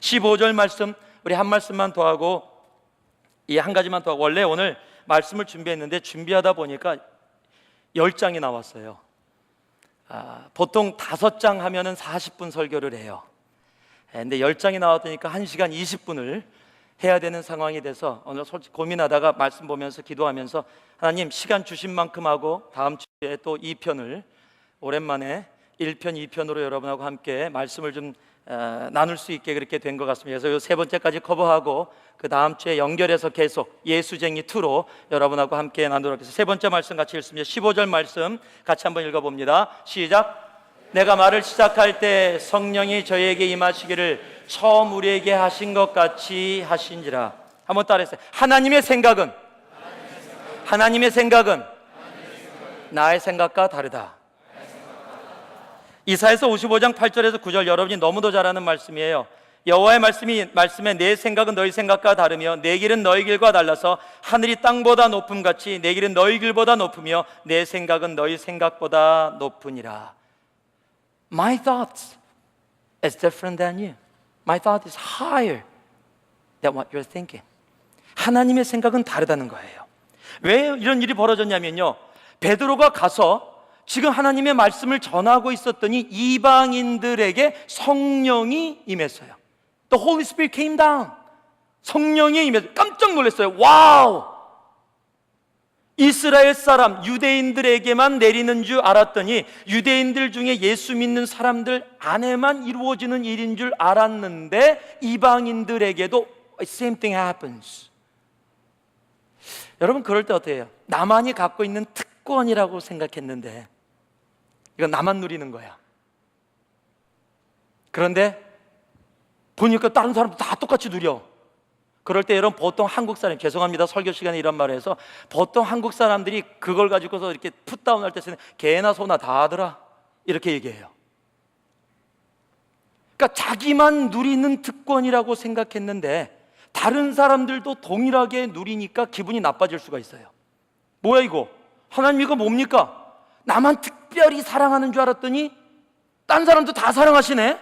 15절 말씀 우리 한 말씀만 더 하고 이 한 가지만 더 하고, 원래 오늘 말씀을 준비했는데 준비하다 보니까 10장이 나왔어요. 보통 5장 하면은 40분 설교를 해요. 근데 10장이 나왔으니까 1시간 20분을 해야 되는 상황이 돼서 오늘 솔직히 고민하다가 말씀 보면서 기도하면서 하나님 시간 주신 만큼 하고 다음 주에 또 2편을 오랜만에 1편, 2편으로 여러분하고 함께 말씀을 좀 나눌 수 있게 그렇게 된 것 같습니다. 그래서 이 세 번째까지 커버하고 그 다음 주에 연결해서 계속 예수쟁이 2로 여러분하고 함께 나누도록 하겠습니다. 세 번째 말씀 같이 읽습니다. 15절 말씀 같이 한번 읽어봅니다. 시작. 내가 말을 시작할 때 성령이 저희에게 임하시기를 처음 우리에게 하신 것 같이 하신지라. 한번 따라해주세요. 하나님의 생각은 나의 생각과 다르다. 이사야서 55장 8절에서 9절, 여러분이 너무도 잘 아는 말씀이에요. 여호와의 말씀에 내 생각은 너희 생각과 다르며 내 길은 너희 길과 달라서 하늘이 땅보다 높음같이 내 길은 너희 길보다 높으며 내 생각은 너희 생각보다 높으니라. My thoughts is different than you. My thought is higher than what you're thinking. 하나님의 생각은 다르다는 거예요. 왜 이런 일이 벌어졌냐면요, 베드로가 가서 지금 하나님의 말씀을 전하고 있었더니 이방인들에게 성령이 임했어요. The Holy Spirit came down. 성령이 임했어요. 깜짝 놀랐어요. 와우! 이스라엘 사람, 유대인들에게만 내리는 줄 알았더니 유대인들 중에 예수 믿는 사람들 안에만 이루어지는 일인 줄 알았는데 이방인들에게도 same thing happens. 여러분, 그럴 때 어때요? 나만이 갖고 있는 특권이라고 생각했는데 이건 나만 누리는 거야. 그런데 보니까 다른 사람도 다 똑같이 누려. 그럴 때 여러분, 보통 한국 사람, 죄송합니다, 설교 시간에 이런 말을 해서, 보통 한국 사람들이 그걸 가지고서 이렇게 풋다운 할 때 쓰는 개나 소나 다 하더라 이렇게 얘기해요. 그러니까 자기만 누리는 특권이라고 생각했는데 다른 사람들도 동일하게 누리니까 기분이 나빠질 수가 있어요. 뭐야 이거? 하나님 이거 뭡니까? 나만 특별히 사랑하는 줄 알았더니 딴 사람도 다 사랑하시네?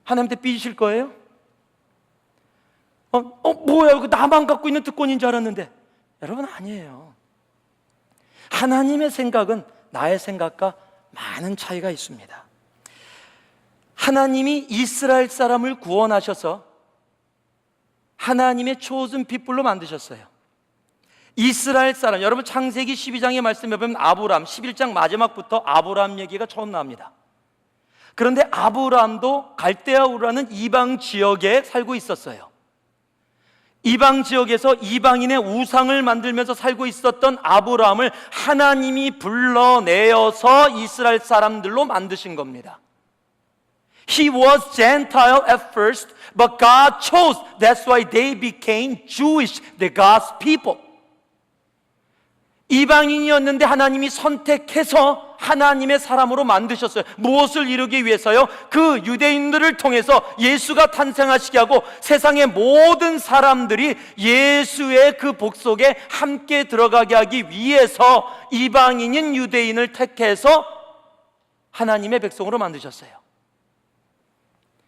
하나님한테 삐지실 거예요? 뭐야 이거 나만 갖고 있는 특권인 줄 알았는데. 여러분, 아니에요. 하나님의 생각은 나의 생각과 많은 차이가 있습니다. 하나님이 이스라엘 사람을 구원하셔서 하나님의 chosen people로 만드셨어요. 이스라엘 사람, 여러분 창세기 12장의 말씀에 보면 아브람, 11장 마지막부터 아브람 얘기가 처음 나옵니다. 그런데 아브람도 갈대아 우르라는 이방 지역에 살고 있었어요. 이방 지역에서 이방인의 우상을 만들면서 살고 있었던 아브람을 하나님이 불러내어서 이스라엘 사람들로 만드신 겁니다. He was Gentile at first, but God chose. That's why they became Jewish, the God's people. 이방인이었는데 하나님이 선택해서 하나님의 사람으로 만드셨어요. 무엇을 이루기 위해서요? 그 유대인들을 통해서 예수가 탄생하시게 하고 세상의 모든 사람들이 예수의 그 복속에 함께 들어가게 하기 위해서 이방인인 유대인을 택해서 하나님의 백성으로 만드셨어요.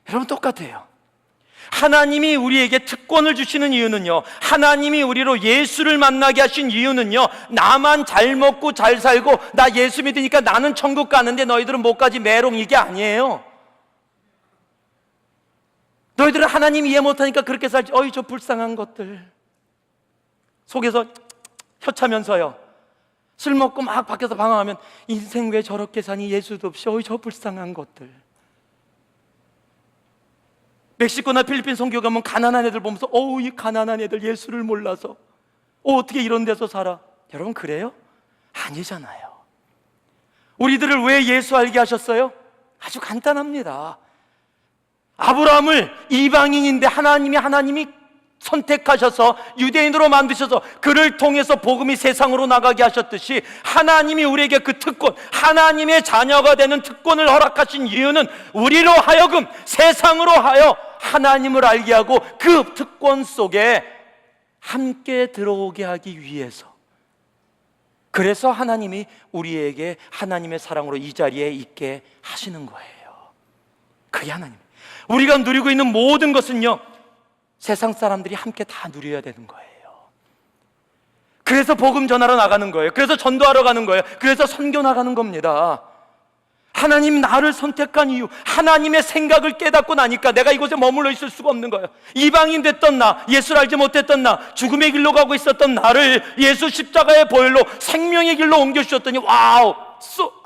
여러분, 똑같아요. 하나님이 우리에게 특권을 주시는 이유는요, 하나님이 우리로 예수를 만나게 하신 이유는요, 나만 잘 먹고 잘 살고 나 예수 믿으니까 나는 천국 가는데 너희들은 못 가지 메롱, 이게 아니에요. 너희들은 하나님 이해 못하니까 그렇게 살지. 어이 저 불쌍한 것들. 속에서 혀차면서요, 술 먹고 막 밖에서 방황하면 인생 왜 저렇게 사니, 예수도 없이. 어이 저 불쌍한 것들. 멕시코나 필리핀 선교 가면 가난한 애들 보면서 어우 이 가난한 애들 예수를 몰라서 어떻게 이런 데서 살아. 여러분, 그래요? 아니잖아요. 우리들을 왜 예수 알게 하셨어요? 아주 간단합니다. 아브라함을 이방인인데 하나님이 선택하셔서 유대인으로 만드셔서 그를 통해서 복음이 세상으로 나가게 하셨듯이 하나님이 우리에게 그 특권, 하나님의 자녀가 되는 특권을 허락하신 이유는 우리로 하여금 세상으로 하여 하나님을 알게 하고 그 특권 속에 함께 들어오게 하기 위해서. 그래서 하나님이 우리에게 하나님의 사랑으로 이 자리에 있게 하시는 거예요. 그게 하나님. 우리가 누리고 있는 모든 것은요, 세상 사람들이 함께 다 누려야 되는 거예요. 그래서 복음 전하러 나가는 거예요. 그래서 전도하러 가는 거예요. 그래서 선교 나가는 겁니다. 하나님 나를 선택한 이유, 하나님의 생각을 깨닫고 나니까 내가 이곳에 머물러 있을 수가 없는 거예요. 이방인 됐던 나, 예수를 알지 못했던 나, 죽음의 길로 가고 있었던 나를 예수 십자가의 보혈로 생명의 길로 옮겨주셨더니 와우,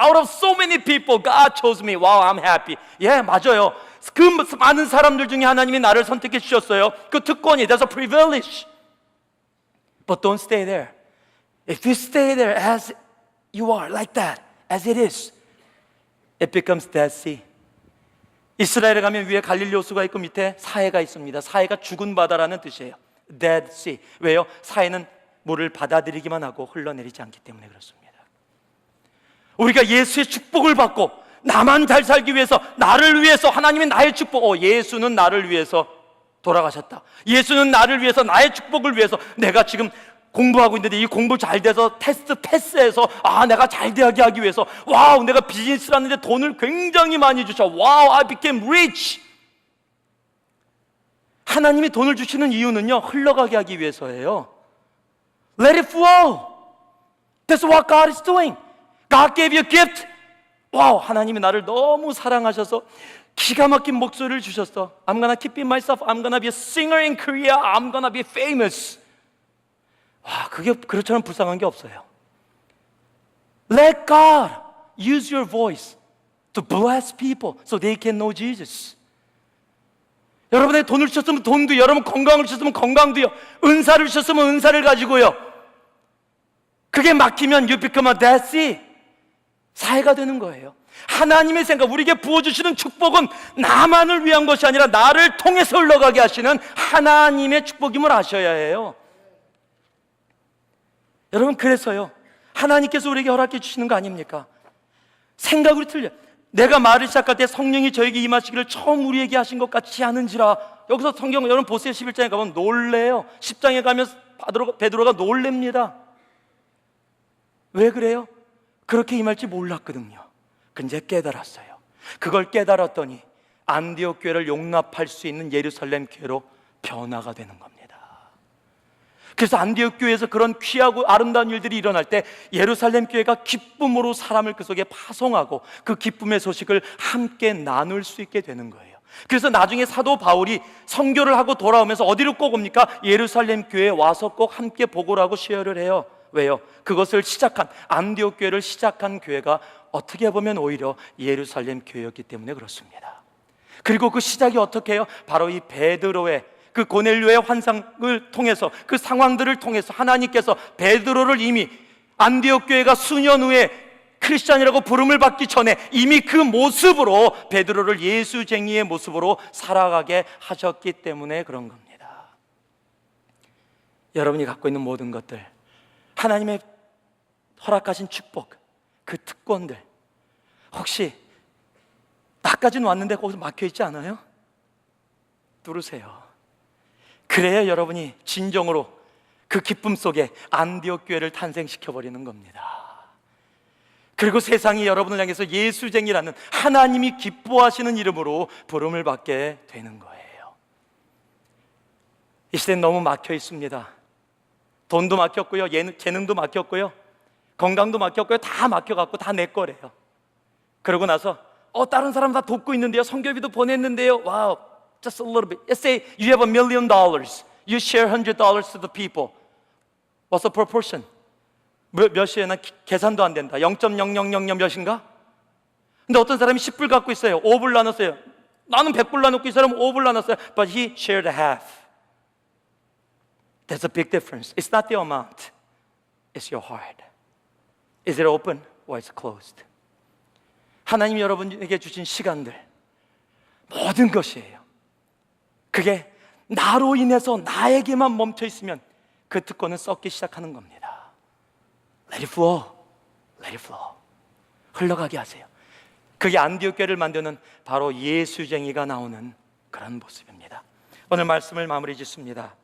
out of so many people, God chose me. Wow, I'm happy. 예, 맞아요. 그 많은 사람들 중에 하나님이 나를 선택해 주셨어요. 그 특권이, that's a privilege. But don't stay there. If you stay there as you are, like that, as it is, it becomes Dead Sea. 이스라엘에 가면 위에 갈릴리 호수가 있고 밑에 사해가 있습니다. 사해가 죽은 바다라는 뜻이에요. Dead Sea. 왜요? 사해는 물을 받아들이기만 하고 흘러내리지 않기 때문에 그렇습니다. 우리가 예수의 축복을 받고 나만 잘 살기 위해서, 나를 위해서, 하나님의 나의 축복, 예수는 나를 위해서 돌아가셨다. 예수는 나를 위해서, 나의 축복을 위해서, 내가 지금 공부하고 있는데 이 공부 잘 돼서 테스트 패스해서 내가 잘 되게 하기 위해서, 와우, 내가 비즈니스를 하는데 돈을 굉장히 많이 주셔. 와우, I became rich. 하나님이 돈을 주시는 이유는요, 흘러가게 하기 위해서예요. Let it flow. That's what God is doing. God gave you a gift. 와우, 하나님이 나를 너무 사랑하셔서 기가 막힌 목소리를 주셨어. I'm gonna keep it myself. I'm gonna be a singer in Korea. I'm gonna be famous. 와, 그게 그렇처럼 불쌍한 게 없어요. Let God use your voice to bless people so they can know Jesus. 여러분의 돈을 주셨으면 돈도, 여러분 건강을 주셨으면 건강도요, 은사를 주셨으면 은사를 가지고요. 그게 막히면 you become a dead sea. 사해가 되는 거예요. 하나님의 생각, 우리에게 부어주시는 축복은 나만을 위한 것이 아니라 나를 통해서 흘러가게 하시는 하나님의 축복임을 아셔야 해요. 여러분, 그래서요, 하나님께서 우리에게 허락해 주시는 거 아닙니까? 생각이 틀려. 내가 말을 시작할 때 성령이 저에게 임하시기를 처음 우리에게 하신 것 같지 않은지라. 여기서 성경, 여러분 보세요. 11장에 가면 놀래요. 10장에 가면 베드로가 놀랍니다. 왜 그래요? 그렇게 임할지 몰랐거든요. 근데 깨달았어요. 그걸 깨달았더니 안디옥 교회를 용납할 수 있는 예루살렘 교회로 변화가 되는 겁니다. 그래서 안디옥 교회에서 그런 귀하고 아름다운 일들이 일어날 때 예루살렘 교회가 기쁨으로 사람을 그 속에 파송하고 그 기쁨의 소식을 함께 나눌 수 있게 되는 거예요. 그래서 나중에 사도 바울이 선교를 하고 돌아오면서 어디로 꼭 옵니까? 예루살렘 교회에 와서 꼭 함께 보고를 하고 시어를 해요. 왜요? 그것을 시작한, 안디옥 교회를 시작한 교회가 어떻게 보면 오히려 예루살렘 교회였기 때문에 그렇습니다. 그리고 그 시작이 어떻게 해요? 바로 이 베드로의 그 고넬료의 환상을 통해서, 그 상황들을 통해서 하나님께서 베드로를 이미 안디옥 교회가 수년 후에 크리스찬이라고 부름을 받기 전에 이미 그 모습으로 베드로를 예수쟁이의 모습으로 살아가게 하셨기 때문에 그런 겁니다. 여러분이 갖고 있는 모든 것들, 하나님의 허락하신 축복, 그 특권들, 혹시 나까지는 왔는데 거기서 막혀있지 않아요? 뚫으세요. 그래야 여러분이 진정으로 그 기쁨 속에 안디옥 교회를 탄생시켜버리는 겁니다. 그리고 세상이 여러분을 향해서 예수쟁이라는 하나님이 기뻐하시는 이름으로 부름을 받게 되는 거예요. 이 시대는 너무 막혀 있습니다. 돈도 막혔고요, 재능도 막혔고요, 건강도 막혔고요, 다 막혀갖고 다 내 거래요. 그러고 나서 다른 사람 다 돕고 있는데요, 선교비도 보냈는데요, 와우, just a little bit. Let's say you have $1 million. You share $100 to the people. What's the proportion? 몇이에요? 계산도 안 된다. 0.0000 몇인가? 근데 어떤 사람이 10불 갖고 있어요. 5불 나눴어요. 나는 100불 나눴고 이 사람은 5불 나눴어요. But he shared half. There's a big difference. It's not the amount. It's your heart. Is it open or is it closed? 하나님이 여러분에게 주신 시간들, 모든 것이에요. 그게 나로 인해서 나에게만 멈춰 있으면 그 특권은 썩기 시작하는 겁니다. Let it flow. Let it flow. 흘러가게 하세요. 그게 안디옥 교회를 만드는 바로 예수쟁이가 나오는 그런 모습입니다. 오늘 말씀을 마무리 짓습니다.